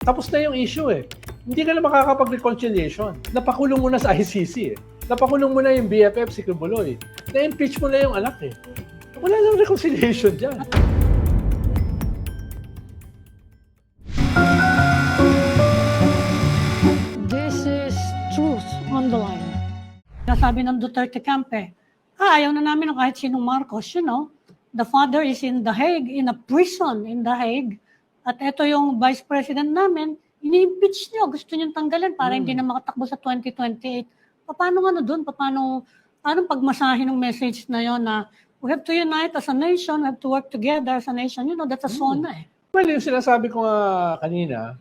Tapos na yung issue eh. Hindi ka na makakapag-reconciliation. Napakulong mo na sa ICC eh. Napakulong mo na yung BFF si Kibuloy. Na-impeach mo na yung anak eh. Wala nang reconciliation dyan. This is truth on the line. Nasabi ng Duterte camp ayaw na namin ng kahit sinong Marcos, the father is in The Hague, in a prison in The Hague, at ito yung vice president namin, ini-impeach nyo, gusto nyo tanggalin para hindi na makatakbo sa 2028. Paano doon? Paano pagmasahin ng message na yon na we have to unite as a nation, we have to work together as a nation, that's a SONA Well, yung sinasabi ko nga kanina,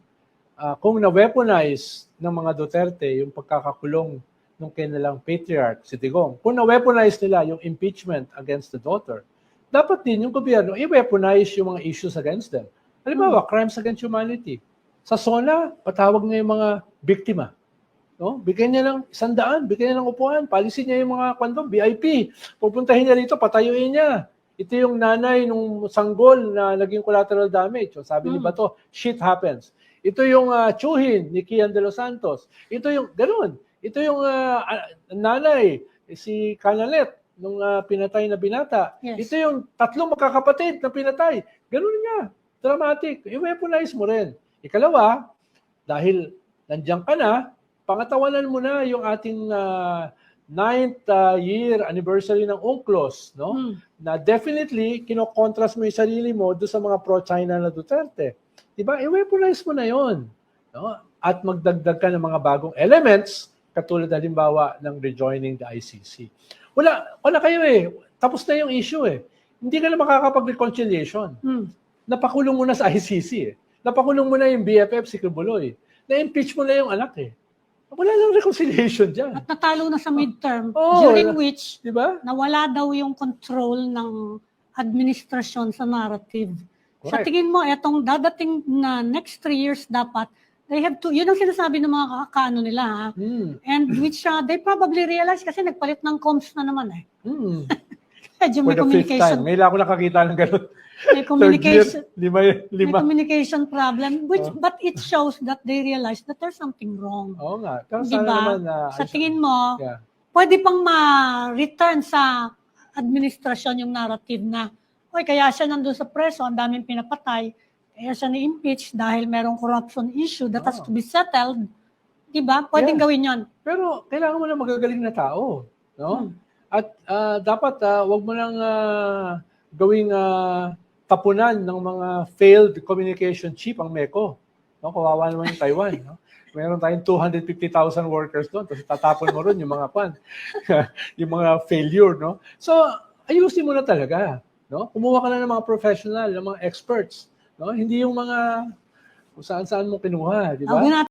kung na-weaponize ng mga Duterte yung pagkakakulong ng kanilang patriarch, si Digong, kung na-weaponize nila yung impeachment against the daughter, dapat din yung gobyerno i-weaponize yung mga issues against them. Halimbawa, crimes against humanity. Sa SONA, patawag niya yung mga biktima. No? Bigyan niya ng 100, bigyan niya ng upuan, policy niya yung mga VIP. Pupuntahin niya rito, patayuin niya. Ito yung nanay nung sanggol na naging collateral damage. So, sabi ni Bato, shit happens. Ito yung tsuhin ni Kian de los Santos. Ito yung, ganun. Ito yung nanay, si Canalet, nung pinatay na binata. Yes. Ito yung tatlong magkakapatid na pinatay. Ganun nga. Dramatic. I-weaponize mo rin. Ikalawa, dahil nandiyan ka na, pangatawanan mo na yung ating 9th year anniversary ng UNCLOS, no? Na definitely kinokontrast mo yung sarili mo doon sa mga pro-China na Duterte. Diba? I-weaponize mo na yon, no? At magdagdag ka ng mga bagong elements katulad halimbawa ng rejoining the ICC. Wala kayo eh. Tapos na yung issue eh. Hindi ka na makakapag-reconciliation. Napakulong mo na sa ICC eh. Napakulong mo na yung BFF si Kibuloy. Na-impeach mo na yung anak eh. Wala nang reconciliation dyan. At natalo na sa midterm, Oh, during which diba? nawala daw yung control ng administrasyon sa narrative. Sa Correct. tingin mo, etong dadating na next 3 years dapat, they have to, yun ang sinasabi ng mga kaano nila, ha? And which they probably realize kasi nagpalit ng comms na naman eh. Medyo For may the 5th time. communication. May ako nakakita ng gano'n. May communication. May May communication problem, but it shows that they realize that there's something wrong. Oo nga. Pero Di sana ba? naman Sa tingin mo, yeah. pwede pang ma-return sa administrasyon yung narrative na, kaya siya nandun sa preso, ang daming pinapatay, kaya siya ni-impeach dahil merong corruption issue that has to be settled. Di ba? Pwedeng gawin yon. Pero kailangan mo na magagaling na tao. No? At dapat wag mo nang gawing tapunan ng mga failed communication chief ang MECO. No? Kawawa naman yung Taiwan. No? Meron tayong 250,000 workers doon. Tapos tatapon mo rin yung mga yung mga failure. No? So, ayusin mo na talaga. No? Kumuha ka na ng mga professional, ng mga experts. No? Hindi yung mga kung saan-saan mo kinuha. Di ba?